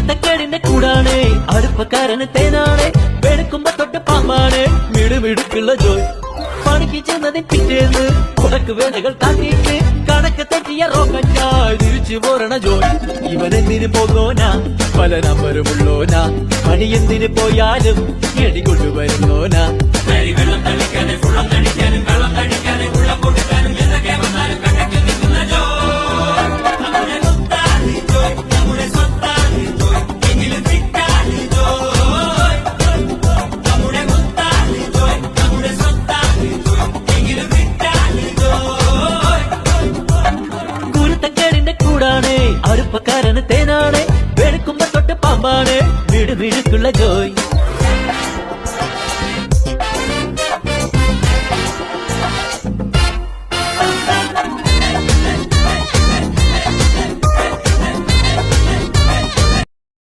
ചിട്ടക്കേടിന്റെ കൂടാണ് അടുപ്പക്കാരന് തേനാണ് വെളുക്കുമ്പോ തൊട്ട് പാമ്പാണ് മിടുമിടുക്കുള്ള ജോയ് പണിക്ക് ചെന്നതിൽ പിറ്റേന്ന് ഉടക്ക് വേലകൾ കാട്ടിയിട്ട് കണക്ക് തെറ്റിയ റോക്കറ്റായി തിരിച്ചു പോരണ ജോയ് ഇവനെന്തിന് പോന്നോനാ പല നമ്പരുമുള്ളോനാ പണി എന്തിന് പോയാലും എടി കൊണ്ടുവരുന്നോനാ വെള്ളം തളിക്കാനും വെള്ളം തളിക്കാനും വെള്ളം തളിക്കാനും വെള്ളം കൊടുക്കാനും എന്തൊക്കെ വന്നാലും